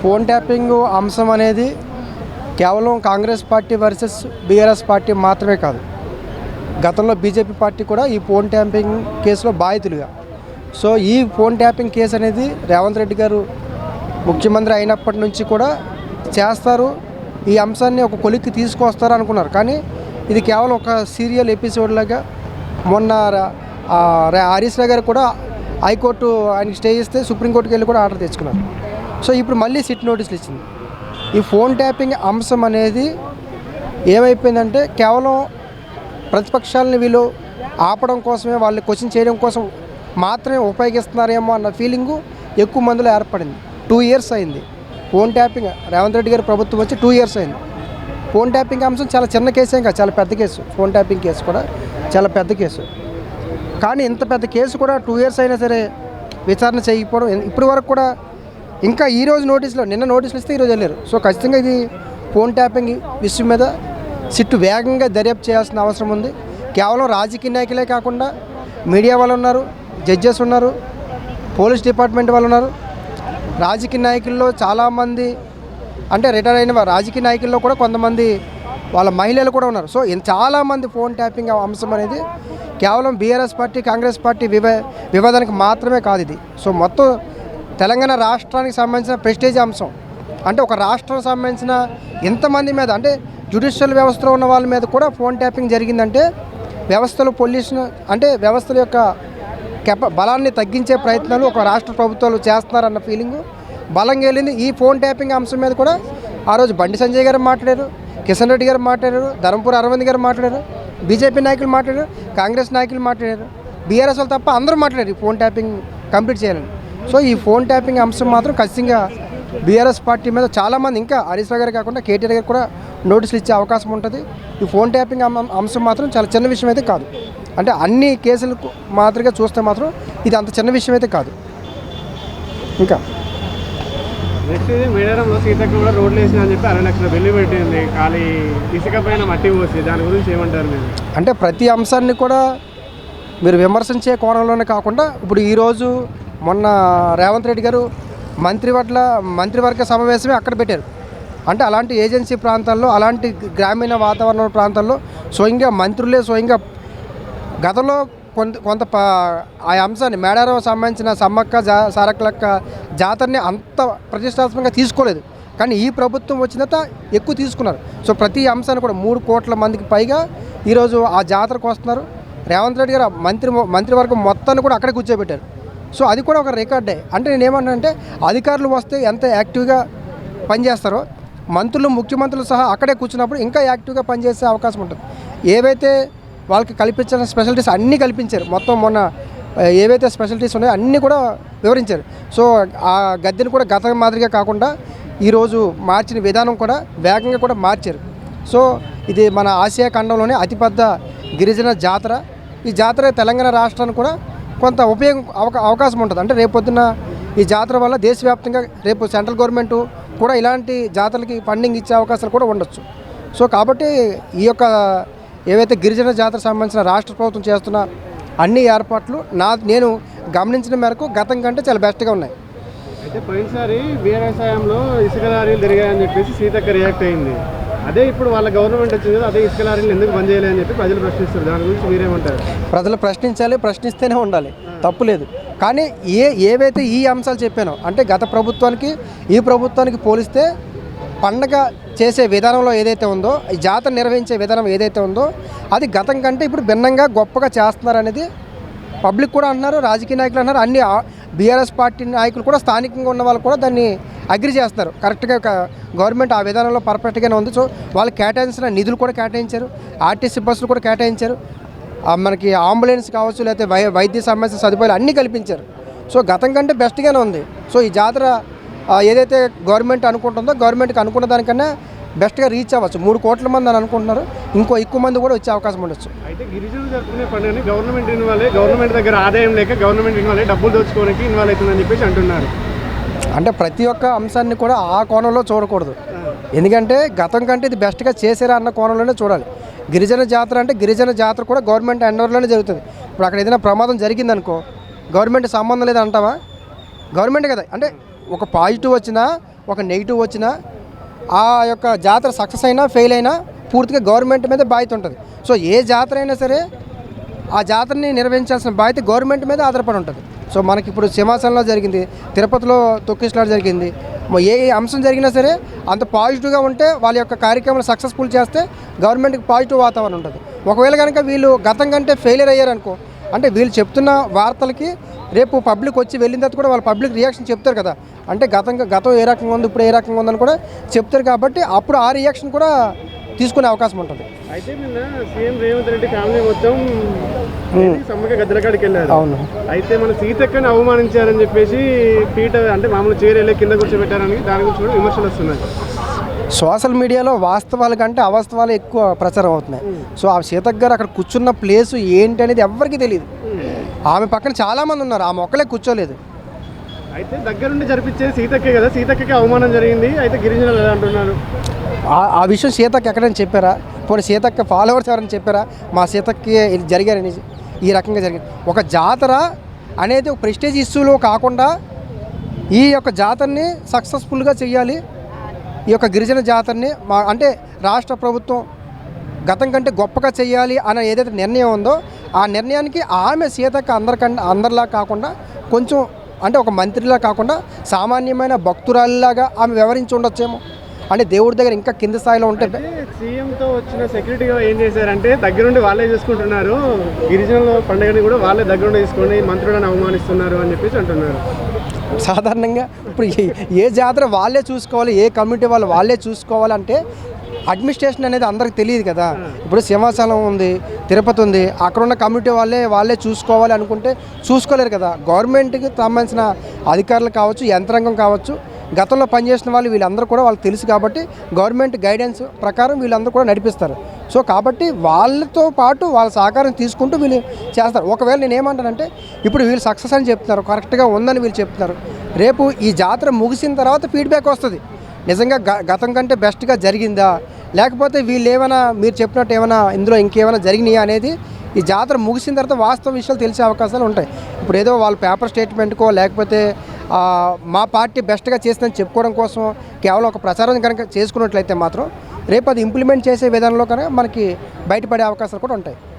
Phone tapping అంశం అనేది కేవలం Congress party versus BRS party మాత్రమే కాదు. గతంలో బీజేపీ పార్టీ కూడా ఈ ఫోన్ ట్యాపింగ్ కేసులో బాధితులుగా. సో ఈ ఫోన్ ట్యాపింగ్ కేసు అనేది రేవంత్ రెడ్డి గారు ముఖ్యమంత్రి అయినప్పటి నుంచి కూడా చేస్తారు, ఈ అంశాన్ని ఒక కొలిక్కి తీసుకొస్తారు అనుకున్నారు. కానీ ఇది కేవలం ఒక సీరియల్ ఎపిసోడ్ లాగా మొన్న హరీష్ రావు గారు కూడా హైకోర్టు ఆయనకి స్టే ఇస్తే సుప్రీంకోర్టుకి వెళ్ళి కూడా ఆర్డర్ తెచ్చుకున్నారు. సో ఇప్పుడు మళ్ళీ సిట్ నోటీసులు ఇచ్చింది. ఈ ఫోన్ ట్యాపింగ్ అంశం అనేది ఏమైపోయిందంటే కేవలం ప్రతిపక్షాలని వీళ్ళు ఆపడం కోసమే, వాళ్ళు క్వశ్చన్ చేయడం కోసం మాత్రమే ఉపయోగిస్తున్నారేమో అన్న ఫీలింగు ఎక్కువ మందిలో ఏర్పడింది. 2 years అయింది ఫోన్ ట్యాపింగ్, రేవంత్ రెడ్డి గారి ప్రభుత్వం వచ్చి 2 years అయింది. ఫోన్ ట్యాపింగ్ అంశం చాలా చిన్న కేసు కాదు, చాలా పెద్ద కేసు. ఫోన్ ట్యాపింగ్ కేసు కూడా చాలా పెద్ద కేసు. కానీ ఇంత పెద్ద కేసు కూడా 2 years అయినా సరే విచారణ చేయకపోవడం, ఇప్పటి వరకు కూడా ఇంకా ఈరోజు నోటీసులో, నిన్న నోటీసులు ఇస్తే ఈరోజు వెళ్ళారు. సో ఖచ్చితంగా ఇది ఫోన్ ట్యాపింగ్ విషయం మీద సిట్టు వేగంగా దర్యాప్తు చేయాల్సిన అవసరం ఉంది. కేవలం రాజకీయ నాయకులే కాకుండా మీడియా వాళ్ళు ఉన్నారు, జడ్జెస్ ఉన్నారు, పోలీస్ డిపార్ట్మెంట్ వాళ్ళు ఉన్నారు. రాజకీయ నాయకుల్లో చాలామంది అంటే రిటైర్ అయిన రాజకీయ నాయకుల్లో కూడా కొంతమంది వాళ్ళ మహిళలు కూడా ఉన్నారు. సో చాలామంది ఫోన్ ట్యాపింగ్ అంశం అనేది కేవలం బీఆర్ఎస్ పార్టీ కాంగ్రెస్ పార్టీ వివాదానికి మాత్రమే కాదు ఇది. సో మొత్తం తెలంగాణ రాష్ట్రానికి సంబంధించిన ప్రెస్టేజ్ అంశం. అంటే ఒక రాష్ట్రానికి సంబంధించిన ఎంతమంది మీద, అంటే జ్యుడిషియల్ వ్యవస్థలో ఉన్న వాళ్ళ మీద కూడా ఫోన్ ట్యాపింగ్ జరిగిందంటే వ్యవస్థలు పొల్యూషన్, అంటే వ్యవస్థల యొక్క బలాన్ని తగ్గించే ప్రయత్నాలు ఒక రాష్ట్ర ప్రభుత్వాలు చేస్తున్నారన్న ఫీలింగు బలంగా వెళ్ళింది. ఈ ఫోన్ ట్యాపింగ్ అంశం మీద కూడా ఆ రోజు బండి సంజయ్ గారు మాట్లాడారు, కిషన్ రెడ్డి గారు మాట్లాడారు, ధర్మపురి అరవింద్ గారు మాట్లాడారు, బీజేపీ నాయకులు మాట్లాడారు, కాంగ్రెస్ నాయకులు మాట్లాడారు, బీఆర్ఎస్ వాళ్ళు తప్ప అందరూ మాట్లాడారు ఈ ఫోన్ ట్యాపింగ్ కంప్లీట్ చేయాలని. సో ఈ ఫోన్ ట్యాపింగ్ అంశం మాత్రం ఖచ్చితంగా బీఆర్ఎస్ పార్టీ మీద చాలామంది, ఇంకా హరీష్ రావు గారు కాకుండా కేటీఆర్ గారు కూడా నోటీసులు ఇచ్చే అవకాశం ఉంటుంది. ఈ ఫోన్ ట్యాపింగ్ అంశం మాత్రం చాలా చిన్న విషయం అయితే కాదు. అంటే అన్ని కేసులకు మాదిరిగా చూస్తే మాత్రం ఇది అంత చిన్న విషయం అయితే కాదు. ఇంకా నెక్స్ట్ ఇది మేడారంలో సీతకు కూడా రోడ్లు వేసిన అని చెప్పి 60 లక్షల బిల్లు పెట్టింది, ఖాళీ ఇసుక పైన మట్టి పోసి. దాని గురించి ఏమంటారు మీరు? అంటే ప్రతి అంశాన్ని కూడా మీరు విమర్శించే కోణంలోనే కాకుండా, ఇప్పుడు ఈరోజు మొన్న రేవంత్ రెడ్డి గారు మంత్రివర్గ సమావేశమే అక్కడ పెట్టారు. అంటే అలాంటి ఏజెన్సీ ప్రాంతాల్లో, అలాంటి గ్రామీణ వాతావరణ ప్రాంతాల్లో స్వయంగా మంత్రులే స్వయంగా గతంలో కొంత ఆ అంశాన్ని మేడారం సంబంధించిన సమ్మక్క సారక్కలక్క జాతరని అంత ప్రతిష్టాత్మకంగా తీసుకోలేదు. కానీ ఈ ప్రభుత్వం వచ్చిన తర్వాత ఎక్కువ తీసుకున్నారు. సో ప్రతి అంశాన్ని కూడా 3 కోట్ల మందికి పైగా ఈరోజు ఆ జాతరకు వస్తున్నారు. రేవంత్ రెడ్డి గారు మంత్రివర్గం మొత్తాన్ని కూడా అక్కడే కూర్చోబెట్టారు. సో అది కూడా ఒక రికార్డే. అంటే నేనేమన్నానంటే అధికారులు వస్తే ఎంత యాక్టివ్గా పనిచేస్తారో మంత్రులు, ముఖ్యమంత్రులు సహా అక్కడే కూర్చున్నప్పుడు ఇంకా యాక్టివ్గా పనిచేసే అవకాశం ఉంటుంది. ఏవైతే వాళ్ళకి కల్పించిన స్పెషాలిటీస్ అన్నీ కల్పించారు. మొత్తం మొన్న ఏవైతే స్పెషాలిటీస్ ఉన్నాయో అన్నీ కూడా వివరించారు. సో ఆ గద్దెని కూడా గత మాదిరిగా కాకుండా ఈరోజు మార్చిన విధానం కూడా వేగంగా కూడా మార్చారు. సో ఇది మన ఆసియా ఖండంలోనే అతిపెద్ద గిరిజన జాతర. ఈ జాతర తెలంగాణ రాష్ట్రానికి కూడా కొంత అవకాశం ఉంటుంది. అంటే రేపొద్దున ఈ జాతర వల్ల దేశవ్యాప్తంగా రేపు సెంట్రల్ గవర్నమెంట్ కూడా ఇలాంటి జాతరలకి ఫండింగ్ ఇచ్చే అవకాశాలు కూడా ఉండొచ్చు. సో కాబట్టి ఈ యొక్క ఏవైతే గిరిజన జాతర సంబంధించిన రాష్ట్ర ప్రభుత్వం చేస్తున్న అన్ని ఏర్పాట్లు నేను గమనించిన మేరకు గతం కంటే చాలా బెస్ట్గా ఉన్నాయి. అయితే పోయినసారి బీఆర్ఎస్ హయాంలో ఇసుక లారీలు తిరిగాయని చెప్పేసి సీతక్క రియాక్ట్ అయింది. అదే ఇప్పుడు వాళ్ళ గవర్నమెంట్ వచ్చింది కదా, అదే ఇసుక లారీలు ఎందుకు బంద్ చేయాలి అని చెప్పి ప్రజలు ప్రశ్నిస్తారు. దాని గురించి మీరేమంటారు? ప్రజలు ప్రశ్నించాలి, ప్రశ్నిస్తేనే ఉండాలి, తప్పులేదు. కానీ ఏవైతే ఈ అంశాలు చెప్పానో, అంటే గత ప్రభుత్వానికి ఈ ప్రభుత్వానికి పోలిస్తే పండగ చేసే విధానంలో ఏదైతే ఉందో, ఈ జాతర నిర్వహించే విధానం ఏదైతే ఉందో అది గతం కంటే ఇప్పుడు భిన్నంగా గొప్పగా చేస్తున్నారనేది పబ్లిక్ కూడా అంటున్నారు, రాజకీయ నాయకులు అంటున్నారు, అన్ని బీఆర్ఎస్ పార్టీ నాయకులు కూడా, స్థానికంగా ఉన్న వాళ్ళు కూడా దాన్ని అగ్రి చేస్తారు. కరెక్ట్గా గవర్నమెంట్ ఆ విధానంలో పర్ఫెక్ట్గానే ఉంది. సో వాళ్ళు కేటాయించిన నిధులు కూడా కేటాయించారు, ఆర్టీసీ బస్సులు కూడా కేటాయించారు, మనకి అంబులెన్స్ కావచ్చు, లేకపోతే వైద్య సంబంధించిన సదుపాయాలు అన్నీ కల్పించారు. సో గతం కంటే బెస్ట్గానే ఉంది. సో ఈ జాతర ఏదైతే గవర్నమెంట్ అనుకుంటుందో గవర్నమెంట్కి అనుకున్న దానికన్నా బెస్ట్గా రీచ్ అవ్వచ్చు. 3 కోట్ల మంది అని అనుకుంటున్నారు, ఇంకో ఎక్కువ మంది కూడా వచ్చే అవకాశం ఉండొచ్చు. అయితే గిరిజనులు జరుపుకునే పండుగని గవర్నమెంట్ ఇన్వాల్వ్, గవర్నమెంట్ దగ్గర ఆదాయం లేక గవర్నమెంట్ ఇన్వాల్వ్, డబ్బులు దోచుకోవడానికి ఇన్వాల్వ్ అవుతుందని చెప్పేసి అంటున్నారు. అంటే ప్రతి ఒక్క అంశాన్ని కూడా ఆ కోణంలో చూడకూడదు. ఎందుకంటే గతం కంటే ఇది బెస్ట్గా చేసారా అన్న కోణంలోనే చూడాలి. గిరిజన జాతర అంటే గిరిజన జాతర కూడా గవర్నమెంట్ అండర్లోనే జరుగుతుంది. ఇప్పుడు అక్కడ ఏదైనా ప్రమాదం జరిగిందనుకో గవర్నమెంట్ సంబంధం లేదంటావా? గవర్నమెంట్ కదా. అంటే ఒక పాజిటివ్ వచ్చినా ఒక నెగిటివ్ వచ్చినా ఆ యొక్క జాతర సక్సెస్ అయినా ఫెయిల్ అయినా పూర్తిగా గవర్నమెంట్ మీద బాధ్యత ఉంటుంది. సో ఏ జాతర అయినా సరే ఆ జాతరని నిర్వహించాల్సిన బాధ్యత గవర్నమెంట్ మీద ఆధారపడి ఉంటుంది. సో మనకి ఇప్పుడు సింహాచలంలో జరిగింది, తిరుపతిలో తొక్కిసలాట జరిగింది. ఏ అంశం జరిగినా సరే అంత పాజిటివ్గా ఉంటే వాళ్ళ యొక్క కార్యక్రమాలు సక్సెస్ఫుల్ చేస్తే గవర్నమెంట్కి పాజిటివ్ వాతావరణం ఉంటుంది. ఒకవేళ కనుక వీళ్ళు గతం కంటే ఫెయిలియర్ అయ్యారనుకో, అంటే వీళ్ళు చెప్తున్న వార్తలకి రేపు పబ్లిక్ వచ్చి వెళ్ళిన తర్వాత కూడా వాళ్ళ పబ్లిక్ రియాక్షన్ చెప్తారు కదా, అంటే గతం ఏ రకంగా ఉంది ఇప్పుడు ఏ రకంగా ఉందని కూడా చెప్తారు. కాబట్టి అప్పుడు ఆ రియాక్షన్ కూడా తీసుకునే అవకాశం ఉంటుంది. అయితే నిన్న సీఎం రేవంత్ రెడ్డి ఫ్యామిలీ మొత్తం సమ్మక్క గద్దెలకాడికి వెళ్ళారు. అవును. అయితే మన సీతక్కని అవమానించారని చెప్పేసి పీట అంటే మామూలు చీరెళ్ళి కింద కూర్చోబెట్టారని దాని గురించి కూడా విమర్శలు వస్తున్నాయి. సోషల్ మీడియాలో వాస్తవాల కంటే అవాస్తవాలు ఎక్కువ ప్రచారం అవుతున్నాయి. సో ఆ సీతక్క గారు అక్కడ కూర్చున్న ప్లేసు ఏంటి అనేది ఎవరికీ తెలియదు. ఆమె పక్కన చాలామంది ఉన్నారు, ఆమె ఒక్కలే కూర్చోలేదు. అయితే దగ్గరుండి జరిపించేది సీతక్కే కదా, సీతక్కకి అవమానం జరిగింది. అయితే గిరిజనులు ఎలా అంటున్నారు? ఆ విషయం సీతక్క ఎక్కడైనా చెప్పారా? పోనీ సీతక్క ఫాలోవర్స్ ఎవరైనా చెప్పారా మా సీతక్కి ఇది జరిగారని? ఈ రకంగా జరిగింది. ఒక జాతర అనేది ఒక ప్రెస్టేజ్ ఇష్యూలో కాకుండా ఈ యొక్క జాతరని సక్సెస్ఫుల్గా చేయాలి. ఈ యొక్క గిరిజన జాతరని అంటే రాష్ట్ర ప్రభుత్వం గతం కంటే గొప్పగా చేయాలి అనే ఏదైతే నిర్ణయం ఉందో ఆ నిర్ణయానికి ఆమె సీతక్క అందరిలా కాకుండా కొంచెం అంటే ఒక మంత్రిలా కాకుండా సామాన్యమైన భక్తురాలిలాగా ఆమె వ్యవహరించి ఉండొచ్చేమో. అంటే దేవుడి దగ్గర ఇంకా కింద స్థాయిలో ఉంటే సీఎంతో వచ్చిన సెక్యూరిటీగా ఏం చేశారంటే దగ్గరుండి వాళ్ళే చూసుకుంటున్నారు, గిరిజనుల పండుగని కూడా వాళ్ళే దగ్గరుండి తీసుకొని మంత్రులను అవమానిస్తున్నారు అని చెప్పేసి అంటున్నారు. సాధారణంగా ఇప్పుడు ఏ జాతర వాళ్ళే చూసుకోవాలి, ఏ కమ్యూనిటీ వాళ్ళే చూసుకోవాలంటే అడ్మినిస్ట్రేషన్ అనేది అందరికి తెలియదు కదా. ఇప్పుడు సింహాచలం ఉంది, తిరుపతి ఉంది, అక్కడ ఉన్న కమ్యూనిటీ వాళ్ళే చూసుకోవాలి అనుకుంటే చూసుకోలేరు కదా. గవర్నమెంట్కి సంబంధించిన అధికారులు కావచ్చు, యంత్రాంగం కావచ్చు, గతంలో పనిచేసిన వీళ్ళందరూ కూడా వాళ్ళకి తెలుసు కాబట్టి గవర్నమెంట్ గైడెన్స్ ప్రకారం వీళ్ళందరూ కూడా నడిపిస్తారు. సో కాబట్టి వాళ్ళతో పాటు వాళ్ళ సహకారం తీసుకుంటూ వీళ్ళు చేస్తారు. ఒకవేళ నేను ఏమంటానంటే ఇప్పుడు వీళ్ళు సక్సెస్ అని చెప్తున్నారు, కరెక్ట్గా ఉందని వీళ్ళు చెప్తున్నారు. రేపు ఈ జాతర ముగిసిన తర్వాత ఫీడ్బ్యాక్ వస్తుంది, నిజంగా గతం కంటే బెస్ట్గా జరిగిందా, లేకపోతే వీళ్ళు ఏమైనా మీరు చెప్పినట్టు ఏమైనా ఇందులో ఇంకేమైనా జరిగినాయా అనేది ఈ జాతర ముగిసిన తర్వాత వాస్తవ విషయాలు తెలిసే అవకాశాలు ఉంటాయి. ఇప్పుడు ఏదో వాళ్ళ పేపర్ స్టేట్మెంట్కో లేకపోతే మా పార్టీ బెస్ట్గా చేసిందని చెప్పుకోవడం కోసం కేవలం ఒక ప్రచారం కనుక చేసుకున్నట్లయితే మాత్రం రేపు అది ఇంప్లిమెంట్ చేసే విధానంలో కనుక మనకి బయటపడే అవకాశాలు కూడా ఉంటాయి.